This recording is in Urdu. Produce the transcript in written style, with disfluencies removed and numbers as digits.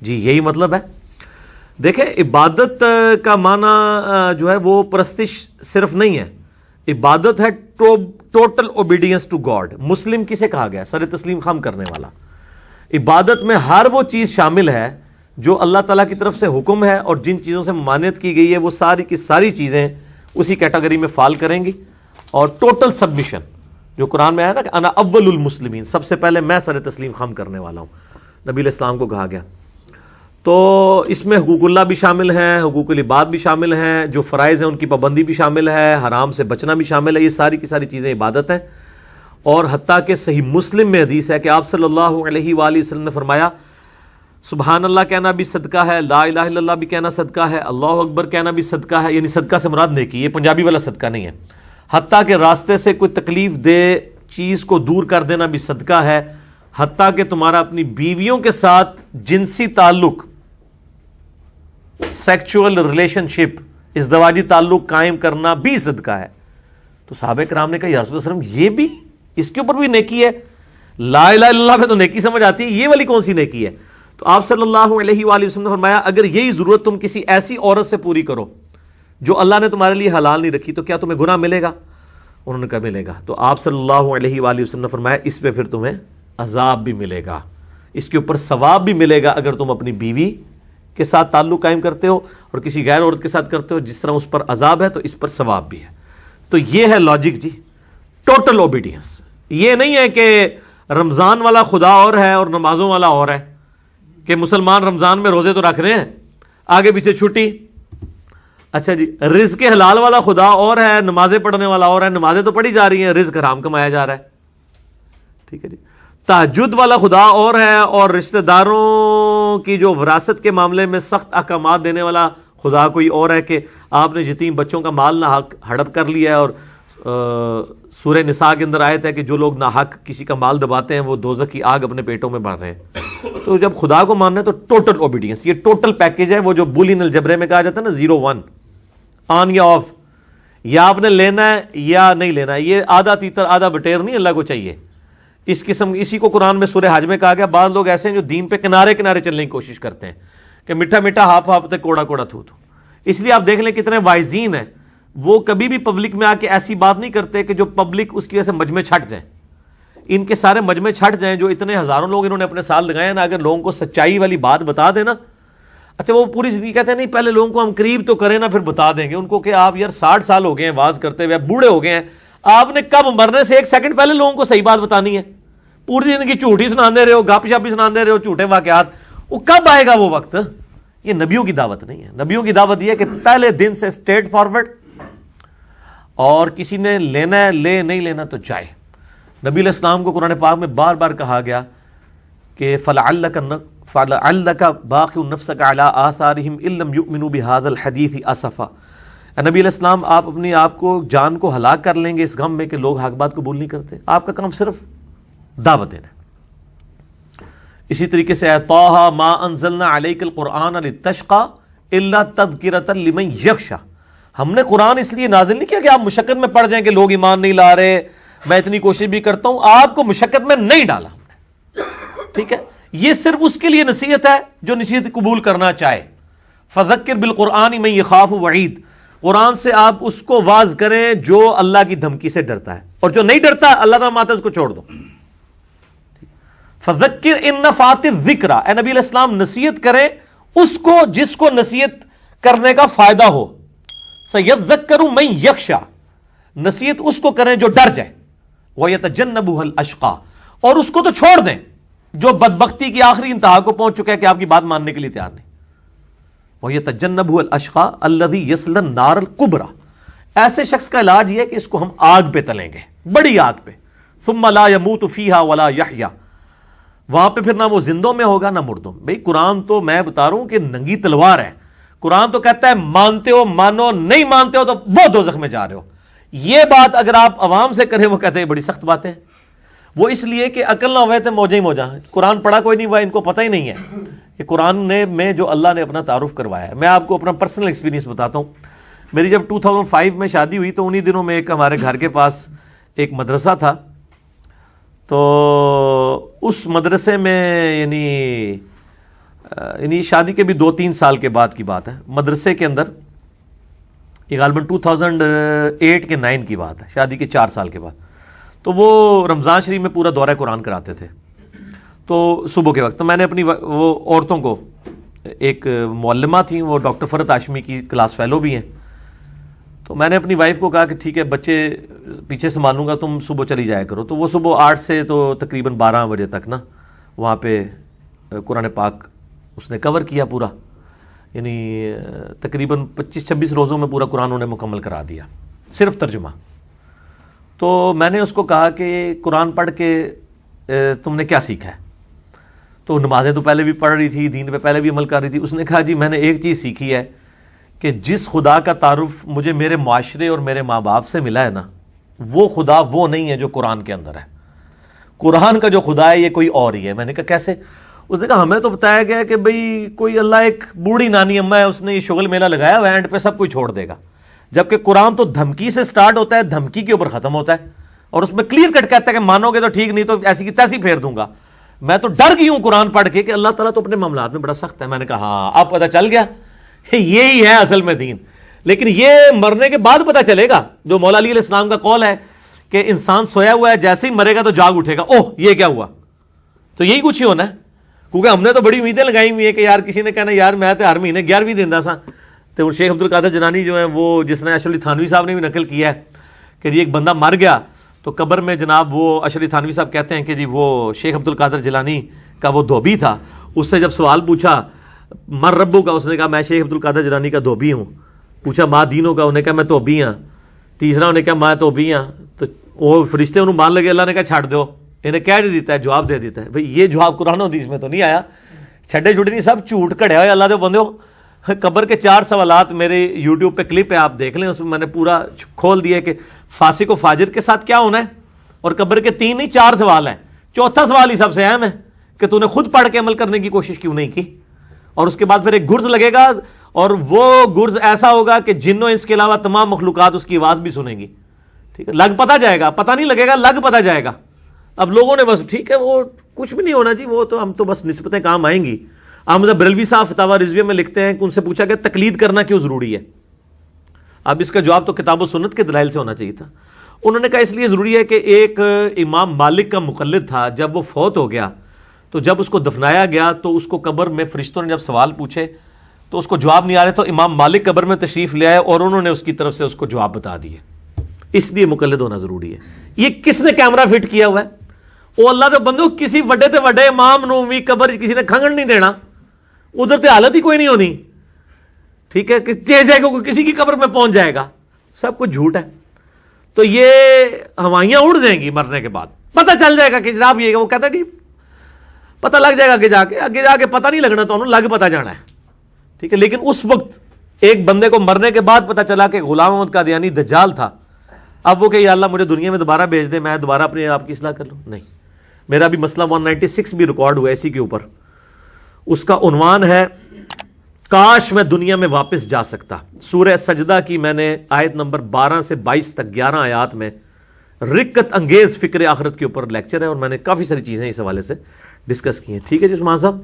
جی یہی مطلب ہے. دیکھیں عبادت کا معنی جو ہے وہ پرستش صرف نہیں ہے, عبادت ہے ٹوٹل اوبیڈینس ٹو گاڈ. مسلم کسے کہا گیا؟ سر تسلیم خم کرنے والا. عبادت میں ہر وہ چیز شامل ہے جو اللہ تعالیٰ کی طرف سے حکم ہے, اور جن چیزوں سے ممانعت کی گئی ہے وہ ساری کی ساری چیزیں اسی کیٹیگری میں فال کریں گی. اور ٹوٹل سبمیشن جو قرآن میں آیا نا کہ انا اول المسلمین, سب سے پہلے میں سر تسلیم خم کرنے والا ہوں, نبی علیہ السلام کو کہا گیا. تو اس میں حقوق اللہ بھی شامل ہیں, حقوق العباد بھی شامل ہیں, جو فرائض ہیں ان کی پابندی بھی شامل ہے, حرام سے بچنا بھی شامل ہے. یہ ساری کی ساری چیزیں عبادت ہیں. اور حتیٰ کہ صحیح مسلم میں حدیث ہے کہ آپ صلی اللہ علیہ وآلہ وسلم نے فرمایا سبحان اللہ کہنا بھی صدقہ ہے, لا الہ الا اللہ بھی کہنا صدقہ ہے, اللہ اکبر کہنا بھی صدقہ ہے. یعنی صدقہ سے مراد نیکی, یہ پنجابی والا صدقہ نہیں ہے. حتیٰ کہ راستے سے کوئی تکلیف دہ چیز کو دور کر دینا بھی صدقہ ہے. حتیٰ کہ تمہارا اپنی بیویوں کے ساتھ جنسی تعلق, سیکچول ریلیشن شپ, ازدواجی تعلق قائم کرنا بھی صدقہ ہے. تو صحابہ کرام نے کہا یا رسول اللہ صلی اللہ علیہ وسلم یہ بھی, اس کے اوپر بھی نیکی ہے؟ لا الہ الا اللہ میں تو نیکی سمجھ آتی ہے, یہ والی کون سی نیکی ہے؟ تو آپ صلی اللہ علیہ وآلہ وسلم نے فرمایا اگر یہی ضرورت تم کسی ایسی عورت سے پوری کرو جو اللہ نے تمہارے لیے حلال نہیں رکھی تو کیا تمہیں گناہ ملے گا؟ انہوں نے کہا ملے گا. تو آپ صلی اللہ علیہ وآلہ وسلم نے فرمایا اس پہ پھر تمہیں عذاب بھی ملے گا, اس کے اوپر ثواب بھی ملے گا اگر تم اپنی بیوی کے ساتھ تعلق قائم کرتے ہو اور کسی غیر عورت کے ساتھ کرتے ہو. جس طرح اس پر عذاب ہے تو اس پر ثواب بھی ہے. تو یہ ہے لاجک جی, ٹوٹل اوبیڈینس. یہ نہیں ہے کہ رمضان والا خدا اور ہے اور نمازوں والا اور ہے, کہ مسلمان رمضان میں روزے تو رکھ رہے ہیں, آگے پیچھے چھٹی. اچھا جی, رزق حلال والا خدا اور ہے, نمازیں پڑھنے والا اور ہے, نمازیں تو پڑھی جا رہی ہیں, رزق حرام کمایا جا رہا ہے. ٹھیک ہے جی. تہجد والا خدا اور ہے, اور رشتہ داروں کی جو وراثت کے معاملے میں سخت احکامات دینے والا خدا کوئی اور ہے, کہ آپ نے یتیم بچوں کا مال ناحق ہڑپ کر لیا ہے, اور سورہ نساء کے اندر آیت ہے کہ جو لوگ ناحق کسی کا مال دباتے ہیں وہ دوزخ کی آگ اپنے پیٹوں میں بھر رہے ہیں. تو جب خدا کو ماننا ہے تو ٹوٹل اوبیڈینس, یہ ٹوٹل پیکیج ہے. وہ جو بولین الجبرے میں کہا جاتا ہے نا 0-1, آن یا آف, یا آپ نے لینا ہے یا نہیں لینا ہے. یہ آدھا تیتر آدھا بٹیر نہیں اللہ کو چاہیے اس قسم. اسی کو قرآن میں سورہ حج میں کہا گیا بعض لوگ ایسے ہیں جو دین پہ کنارے کنارے چلنے کی کوشش کرتے ہیں کہ میٹھا میٹھا ہاف ہاف تے کوڑا کوڑا تھو تھو. اس لیے آپ دیکھ لیں کتنے وائزین ہیں, وہ کبھی بھی پبلک میں آ کے ایسی بات نہیں کرتے کہ جو پبلک اس کی وجہ سے مجمع چھٹ جائیں. ان کے سارے مجمع چھٹ جائیں, جو اتنے ہزاروں لوگ انہوں نے اپنے سال لگائے نا, اگر لوگوں کو سچائی والی بات بتا دیں نا, اچھا وہ پوری زندگی کہتے ہیں نہیں پہلے لوگوں کو ہم قریب تو کریں نا پھر بتا دیں گے ان کو کہ آپ یار 60 سال ہو گئے ہیں واز کرتے ہوئے, بوڑھے ہو گئے ہیں, آپ نے کب مرنے سے 1 سیکنڈ پہلے لوگوں کو صحیح بات بتانی ہے؟ پوری زندگی جھوٹی سناندے رہے ہو, گپ شپ سناندے رہے ہو, جھوٹے واقعات, وہ کب آئے گا وہ وقت؟ یہ نبیوں کی دعوت نہیں ہے. نبیوں کی دعوت یہ ہے کہ پہلے دن سے اسٹریٹ فارورڈ, اور کسی نے لینا ہے لے, نہیں لینا تو جائے. نبی علیہ السلام کو قرآن پاک میں بار بار کہا گیا کہ فَلَعَلَّكَ بَاخِعٌ نَفْسَكَ عَلَىٰ آثَارِهِمْ إِن لَّمْ يُؤْمِنُوا بِهَٰذَا الْحَدِيثِ أَسَفًا. نبی علیہ السلام آپ اپنی آپ کو جان کو ہلاک کر لیں گے اس غم میں کہ لوگ حق بات قبول نہیں کرتے. آپ کا کام صرف دعوت دینا. اسی طریقے سے طٰہَ مَا أَنزَلْنَا عَلَيْكَ الْقُرْآنَ لِتَشْقَىٰ إِلَّا تَذْكِرَةً لِمَن يَخْشَىٰ. ہم نے قرآن اس لیے نازل نہیں کیا کہ آپ مشقت میں پڑ جائیں کہ لوگ ایمان نہیں لا رہے, میں اتنی کوشش بھی کرتا ہوں, آپ کو مشقت میں نہیں ڈالا ہم نے. ٹھیک ہے, یہ صرف اس کے لیے نصیحت ہے جو نصیحت قبول کرنا چاہے. فذکر بالقرآن من یخاف وعید, قرآن سے آپ اس کو واز کریں جو اللہ کی دھمکی سے ڈرتا ہے, اور جو نہیں ڈرتا اللہ تعالیٰ ماتا اس کو چھوڑ دو. فذکر ان نفعت الذکر, اے نبی علیہ السلام نصیحت کریں اس کو جس کو نصیحت کرنے کا فائدہ ہو. سیذکر من یخشی, نصیحت اس کو کریں جو ڈر جائے. ویتجنبها الاشقی, اور اس کو تو چھوڑ دیں جو بدبختی کی آخری انتہا کو پہنچ چکا ہے کہ آپ کی بات ماننے کے لیے تیار نہیں. وَيَتَجَنَّبُهُ الْأَشْقَى الَّذِي يَصْلَى النَّارَ الْكُبْرَى, ایسے شخص کا علاج یہ ہے کہ اس کو ہم آگ پہ تلیں گے, بڑی آگ پہ. ثُمَّ لَا يَمُوتُ فِيهَا وَلَا يَحْيَا, وہاں پہ پھر نہ وہ زندوں میں ہوگا نہ مردوں. بھئی قرآن تو میں بتا رہا ہوں کہ ننگی تلوار ہے. قرآن تو کہتا ہے مانتے ہو مانو, نہیں مانتے ہو تو وہ دوزخ میں جا رہے ہو. یہ بات اگر آپ عوام سے کریں وہ کہتے ہیں بڑی سخت باتیں. وہ اس لیے کہ عقل نہ ہوئے تھے موجیں ہی موجاں, قرآن پڑھا کوئی نہیں ہوا, ان کو پتہ ہی نہیں ہے کہ قرآن میں جو اللہ نے اپنا تعارف کروایا ہے. میں آپ کو اپنا پرسنل ایکسپیرینس بتاتا ہوں. میری جب 2005 میں شادی ہوئی تو انہی دنوں میں ایک ہمارے گھر کے پاس ایک مدرسہ تھا, تو اس مدرسے میں یعنی یعنی شادی کے بھی 2-3 سال کے بعد کی بات ہے، مدرسے کے اندر، یہ غالباً 2008 کے 9 کی بات ہے، شادی کے 4 سال کے بعد، تو وہ رمضان شریف میں پورا دورہ قرآن کراتے تھے، تو صبح کے وقت تو میں نے اپنی وہ عورتوں کو، ایک معلمہ تھیں وہ ڈاکٹر فرحت ہاشمی کی کلاس فیلو بھی ہیں، تو میں نے اپنی وائف کو کہا کہ ٹھیک ہے بچے پیچھے سنبھالوں گا، تم صبح چلی جایا کرو، تو وہ صبح 8 سے تو تقریباً 12 بجے تک نا وہاں پہ قرآن پاک اس نے کور کیا پورا، یعنی تقریباً 25-26 روزوں میں پورا قرآن انہیں مکمل کرا دیا، صرف ترجمہ۔ تو میں نے اس کو کہا کہ قرآن پڑھ کے تم نے کیا سیکھا ہے؟ تو نمازیں تو پہلے بھی پڑھ رہی تھی، دین پہ پہلے بھی عمل کر رہی تھی، اس نے کہا جی میں نے ایک چیز سیکھی ہے کہ جس خدا کا تعارف مجھے میرے معاشرے اور میرے ماں باپ سے ملا ہے نا، وہ خدا وہ نہیں ہے جو قرآن کے اندر ہے، قرآن کا جو خدا ہے یہ کوئی اور ہی ہے۔ میں نے کہا کیسے؟ اس نے کہا ہمیں تو بتایا گیا کہ بھئی کوئی اللہ ایک بوڑھی نانی اماں ہے، اس نے یہ شغل میلہ لگایا ہوا ہے، اینڈ پہ سب کچھ چھوڑ دے گا، جبکہ قرآن تو دھمکی سے سٹارٹ ہوتا ہے، دھمکی کے اوپر ختم ہوتا ہے، اور اس میں کلیئر کٹ کہتا ہے کہ مانو گے تو ٹھیک، نہیں تو ایسی کی تیسی پھیر دوں گا۔ میں تو ڈر گئی ہوں قرآن پڑھ کے کہ اللہ تعالیٰ تو اپنے معاملات میں بڑا سخت ہے۔ میں نے کہا ہاں اب پتہ چل گیا، یہی ہے اصل میں دین۔ لیکن یہ مرنے کے بعد پتہ چلے گا، جو مولا علی علیہ السلام کا قول ہے کہ انسان سویا ہوا ہے، جیسے ہی مرے گا تو جاگ اٹھے گا، اوہ یہ کیا ہوا، تو یہی کچھ ہی ہونا ہے۔ کیونکہ ہم نے تو بڑی امیدیں لگائی ہوئی ہیں کہ یار کسی نے کہنا یار میں تو ہر مہینے 11ویں دیندا سا، تو شیخ عبد القادر جیلانی جو ہے وہ جس نے اشرف علی تھانوی صاحب نے بھی نقل کیا ہے کہ جی ایک بندہ مر گیا تو قبر میں جناب وہ اشرف علی تھانوی صاحب کہتے ہیں کہ جی وہ شیخ عبد القادر جیلانی کا وہ دھوبی تھا، اس سے جب سوال پوچھا مر ربو کا، اس نے کہا میں شیخ عبد القادر جیلانی کا دھوبی ہوں۔ پوچھا ماں دینوں کا، انہیں کہا میں دھوبی ہاں۔ تیسرا انہیں کہا میں دھوبی ہاں، تو وہ فرشتے انہوں مان لگے، اللہ نے کہا چھاڑ دو، انہیں کہہ نہیں دیتا ہے، جواب دے دیتا ہے۔ بھئی یہ جواب قرآن و حدیث میں تو نہیں آیا، چھڈے چھوٹے نہیں، سب جھوٹ کھڑے ہوئے اللہ دے بندے ہو۔ قبر کے 4 سوالات میرے یوٹیوب پہ کلپ ہے، آپ دیکھ لیں، اس میں میں نے پورا کھول دیا کہ فاسق و فاجر کے ساتھ کیا ہونا ہے، اور قبر کے 3 نہیں 4 سوال ہیں، چوتھا سوال ہی سب سے اہم ہے کہ تو نے خود پڑھ کے عمل کرنے کی کوشش کیوں نہیں کی۔ اور اس کے بعد پھر ایک گرز لگے گا، اور وہ گرز ایسا ہوگا کہ جن و انس کے علاوہ تمام مخلوقات اس کی آواز بھی سنیں گی، ٹھیک ہے، لگ پتہ جائے گا، پتہ نہیں لگے گا، لگ پتہ جائے گا۔ اب لوگوں نے بس ٹھیک ہے وہ کچھ بھی نہیں ہونا جی، وہ تو ہم تو بس نسبتیں کام آئیں گی۔ احمد بریلوی صاحب فتاوی رضویہ میں لکھتے ہیں کہ ان سے پوچھا کہ تقلید کرنا کیوں ضروری ہے؟ اب اس کا جواب تو کتاب و سنت کے دلائل سے ہونا چاہیے تھا۔ انہوں نے کہا اس لیے ضروری ہے کہ ایک امام مالک کا مقلد تھا، جب وہ فوت ہو گیا تو جب اس کو دفنایا گیا تو اس کو قبر میں فرشتوں نے جب سوال پوچھے تو اس کو جواب نہیں آ رہے، تو امام مالک قبر میں تشریف لے آئے اور انہوں نے اس کی طرف سے اس کو جواب بتا دیے، اس لیے مقلد ہونا ضروری ہے۔ یہ کس نے کیمرہ فٹ کیا ہوا ہے؟ وہ اللہ دے بندو، کسی وڈے تے وڈے امام نو بھی قبر کسی نے کھنگن نہیں دینا، ادھر تے حالت ہی کوئی نہیں ہونی، ٹھیک ہے، کہ جائے گا کسی کی قبر میں پہنچ جائے گا، سب کچھ جھوٹ ہے۔ تو یہ ہوائیاں اڑ جائیں گی مرنے کے بعد، پتہ چل جائے گا کہ جناب یہ، وہ کہتا نہیں پتہ لگ جائے گا کہ آگے جا کے پتہ نہیں لگنا، تو انہوں لگ پتہ جانا ہے، ٹھیک ہے۔ لیکن اس وقت ایک بندے کو مرنے کے بعد پتہ چلا کہ غلام احمد قادیانی دجال تھا، اب وہ کہ یا اللہ مجھے دنیا میں دوبارہ بھیج دے، میں دوبارہ اپنے آپ کی اصلاح کر لوں، نہیں۔ میرا بھی مسئلہ 196 بھی ریکارڈ ہوا اسی کے اوپر، اس کا عنوان ہے کاش میں دنیا میں واپس جا سکتا۔ سورہ سجدہ کی میں نے آیت نمبر 12 سے 22 تک 11 آیات میں رکت انگیز فکر آخرت کے اوپر لیکچر ہے، اور میں نے کافی ساری چیزیں اس حوالے سے ڈسکس کی ہیں، ٹھیک ہے جی عثمان صاحب۔